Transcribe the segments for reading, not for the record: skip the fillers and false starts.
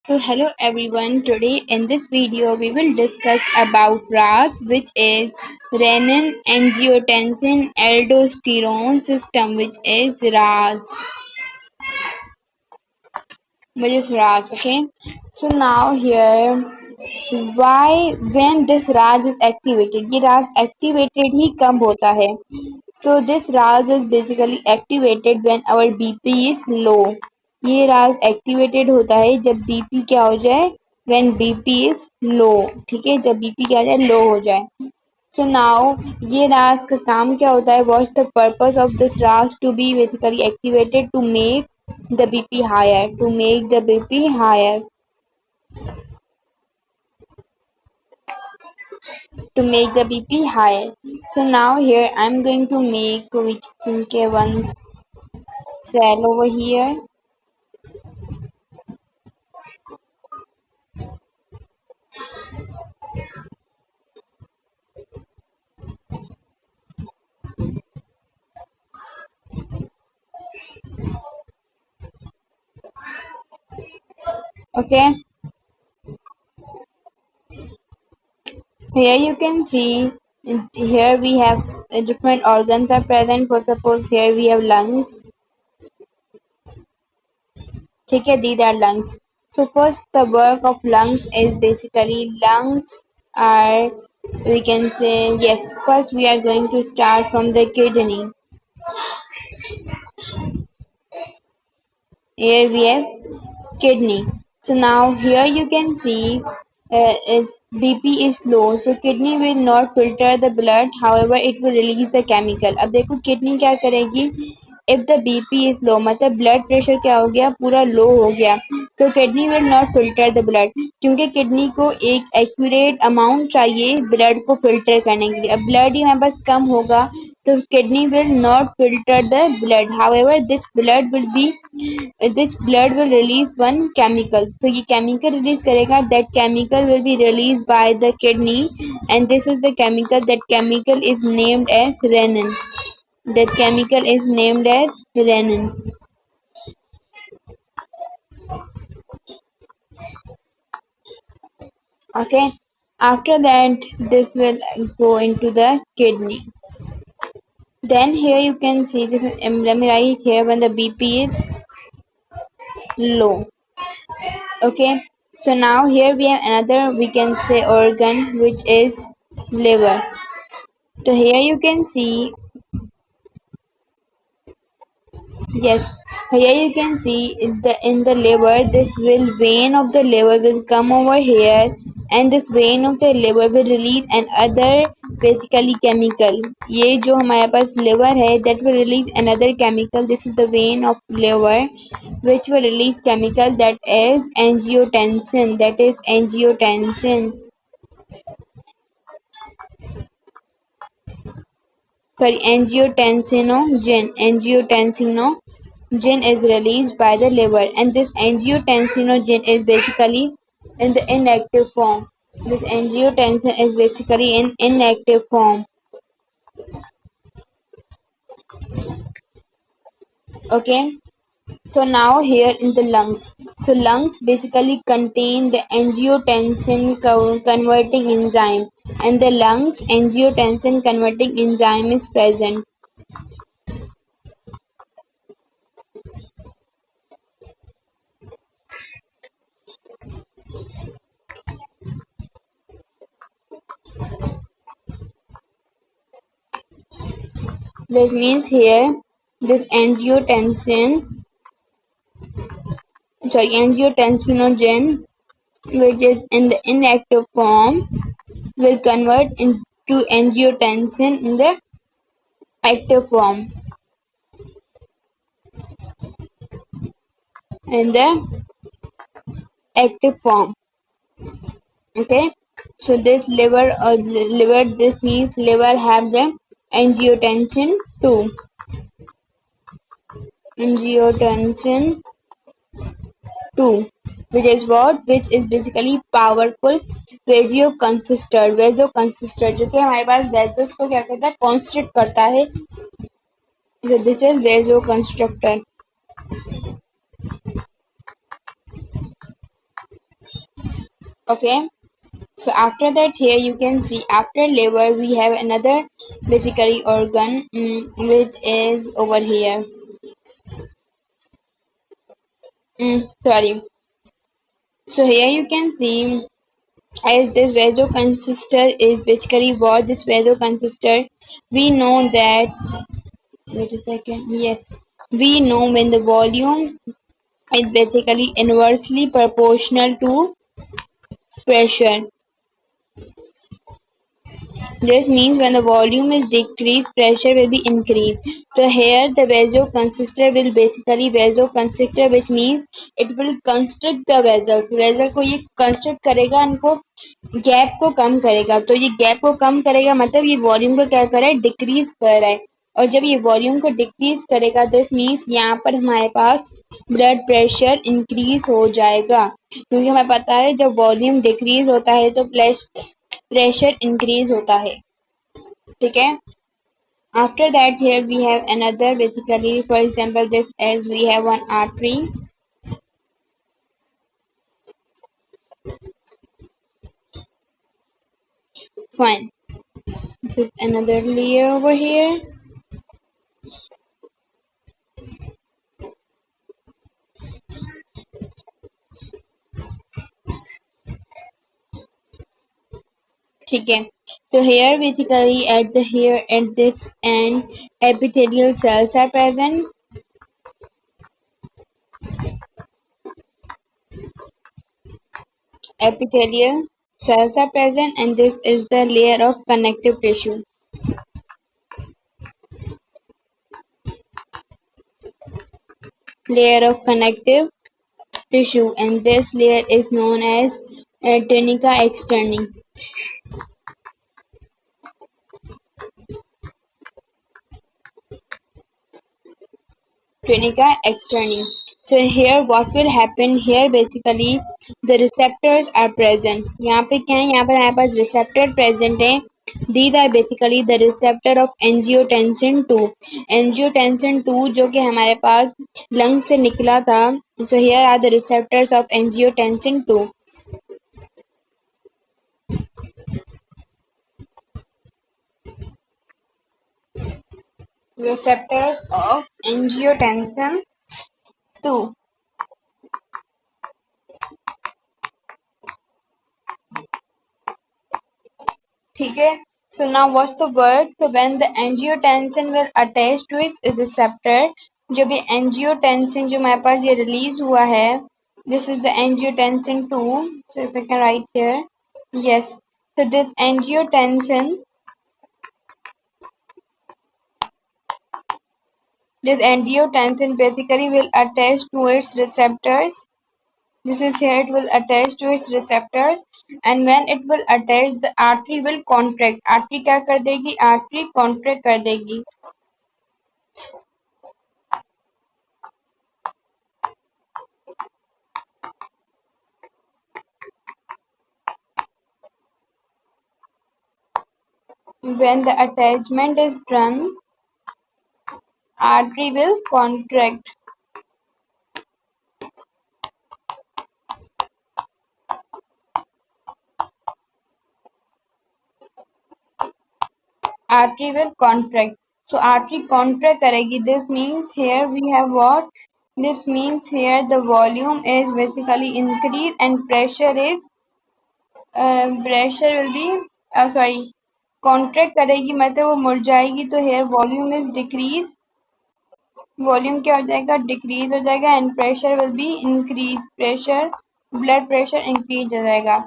So hello everyone, today in this video we will discuss about Raas, which is Renin Angiotensin Aldosterone system, which is Raas, okay. So now here, why when this Raas is activated, ये Raas activated ही कब होता है? So this Raas is basically activated when our BP is low. ये राज activated होता है जब BP क्या हो जाए, व्हेन बीपी इज लो. ठीक है, जब बीपी क्या हो जाए, लो हो जाए. सो नाउ ये राज का काम क्या होता है, what's the purpose of this RAAS to be basically activated to make the BP higher, to make the BP higher. So now here I'm going to make one cell over here. Okay, here you can see, here we have different organs are present. For suppose here we have lungs. ठीक है, these are lungs. So first the work of lungs is basically lungs are, we can say, yes, first we are going to start from the kidney. Here we have kidney. So now here you can see, its BP is low, so kidney will not filter the blood. However, it will release the chemical. अब देखो kidney क्या करेगी? If the BP is low, मतलब blood pressure क्या हो गया, पूरा low हो गया, तो kidney will not filter the blood, क्योंकि kidney को एक accurate amount चाहिए blood को filter करने के लिए. अब blood ही हमारे पास कम होगा, तो kidney will not filter the blood. However, this blood will release one chemical. तो ये chemical release करेगा. That chemical will be released by the kidney, and this is the chemical. That chemical is named as renin. That chemical is named as renin. Okay. After that, this will go into the kidney. Then here you can see this is emblem right here when the BP is low. Okay, so now here we have another, we can say, organ, which is liver. So here you can see, yes, here you can see in the liver, this will vein of the liver will come over here, and this vein of the liver will release another basically chemical. ये जो हमारे पास liver है, that will release another chemical. This is the vein of liver, which will release chemical that is angiotensin. Sorry, Angiotensin is released by the liver, and this angiotensinogen is basically in the inactive form. This angiotensin is basically in inactive form. Okay. So now here in the lungs. So lungs basically contain the angiotensin converting enzyme, and the lungs angiotensin converting enzyme is present. This means here this angiotensinogen, which is in the inactive form, will convert into angiotensin in the active form. In the active form. Okay. So this this means liver have the angiotensin 2. Angiotensin 2, which is what? Which is basically powerful vasoconstrictor, जो कि हमारे पास vessels को क्या करता है, constrict करता है. So this is vasoconstrictor. Okay. So after that, here you can see after liver we have another basically organ, which is over here. Sorry. So here you can see as this vasoconstrictor is basically what this vasoconstrictor. We know that. Wait a second. Yes, we know when the volume is basically inversely proportional to pressure. This means when the volume is decreased, pressure will be increased. So here the vasoconstrictor will basically vasoconstrictor, which means it will constrict the vessel. Vessel को ये constrict करेगा, इनको gap को कम करेगा. तो ये gap को कम करेगा मतलब ये वॉल्यूम को क्या कर रहा है, डिक्रीज कर रहा है. और जब ये वॉल्यूम को डिक्रीज करेगा, दिस मीन्स यहाँ पर हमारे पास ब्लड प्रेशर इंक्रीज हो जाएगा. क्योंकि हमें पता है जब वॉल्यूम डिक्रीज होता है तो प्रेशर इंक्रीज होता है. ठीक है. After that, here we have another basically, for example, this as we have one artery. Fine. This is another layer over here. ठीक है. So here basically at the here at this end epithelial cells are present. Epithelial cells are present, and this is the layer of connective tissue. Layer of connective tissue, and this layer is known as tunica externi. Tunica externi. So here what will happen here basically the receptors are present. यहाँ पे क्या है, यहाँ पर हमारे पास receptor present है. These are basically the receptor of angiotensin 2. Angiotensin 2 जो कि हमारे पास लंग से निकला था. So here are the receptors of angiotensin 2. Receptors of angiotensin 2. ठीक है. So now what's the word? So when the angiotensin will attach to its receptor, जब ये angiotensin जो हमारे पास ये रिलीज हुआ है, this is the angiotensin 2. So if I can write here, yes. So this angiotensin basically will attach to its receptors. This is here it will attach to its receptors, and when it will attach the artery will contract. Artery क्या कर देगी? Artery contract कर देगी. When the attachment is done, artery will contract. Artery will contract. So artery contract करेगी. This means here we have what? This means here the volume is basically increase and pressure will be sorry, contract करेगी मतलब वो मुड़ जाएगी. तो here volume is decrease. Volume क्या हो जाएगा? डिक्रीज हो जाएगा. And pressure will be increase. Pressure blood pressure increase हो जाएगा.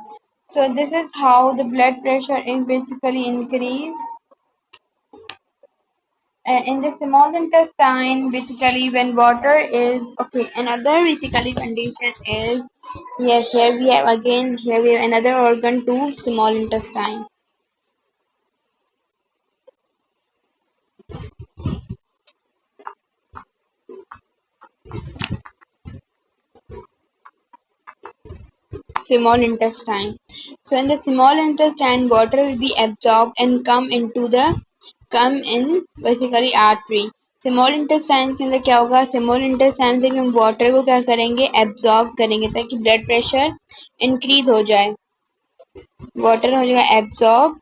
So this is how the blood pressure is basically increase. In the small intestine, basically when water is okay. Another basically condition is, yes, here we have again, here we have another organ too, small intestine. Small intestine. So in the small intestine, water will be absorbed and come in basically artery. Small intestine के अंदर क्या होगा? Small intestine से भी हम water को क्या करेंगे? एब्जॉर्ब करेंगे ताकि ब्लड प्रेशर इंक्रीज हो जाए. वाटर हो जाएगा एब्जॉर्ब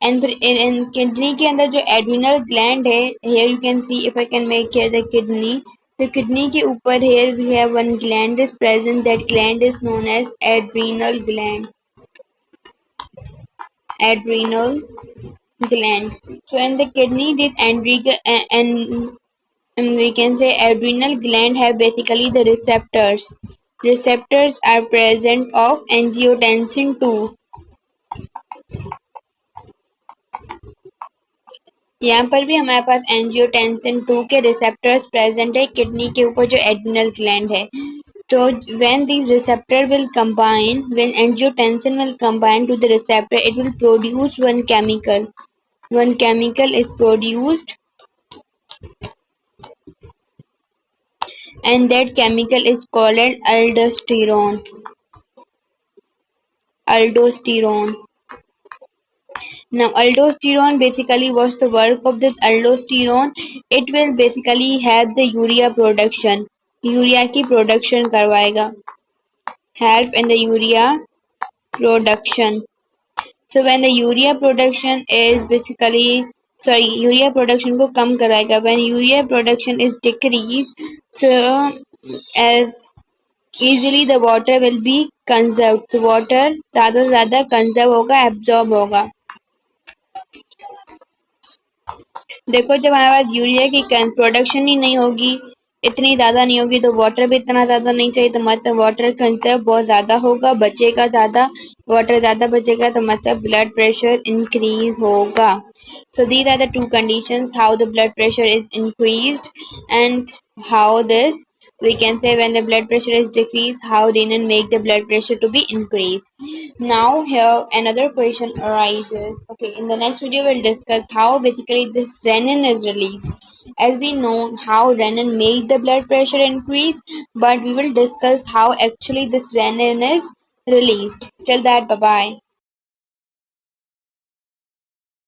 एंड फिर इन किडनी के अंदर जो एड्रिनल ग्लैंड है, here you can see if I can make here the kidney, तो किडनी के ऊपर here we have one gland is present, that gland is known as adrenal gland. Adrenal gland. So in the kidney, this and we can say adrenal gland have basically the receptors. Receptors are present of angiotensin 2. यहाँ पर भी हमारे पास angiotensin 2 के receptors present है kidney के ऊपर जो adrenal gland है. So when these receptor will combine, when angiotensin will combine to the receptor, it will produce one chemical. One chemical is produced, and that chemical is called aldosterone. Aldosterone. Now, aldosterone basically what's the work of this aldosterone? It will basically help the urea production. Urea की production करवाएगा. Help in the urea production. So when the urea production is basically, sorry, urea production को कम कराएगा. When urea production is decreased, so as easily the water will be conserved. So water ज़्यादा से ज़्यादा conserve होगा, absorb होगा. देखो जब हमारे पास यूरिया की प्रोडक्शन ही नहीं होगी, इतनी ज्यादा नहीं होगी, तो वाटर भी इतना ज्यादा नहीं चाहिए, तो मतलब वाटर कंजर्व बहुत ज्यादा होगा, बचेगा ज्यादा. वाटर ज्यादा बचेगा तो मतलब ब्लड प्रेशर इंक्रीज होगा. So these are the two conditions how the blood pressure is increased, and how this we can say when the blood pressure is decreased, how renin make the blood pressure to be increased. Now here another question arises. Okay, in the next video we'll discuss how basically this renin is released. As we know how renin make the blood pressure increase, but we will discuss how actually this renin is released. Till that, bye bye.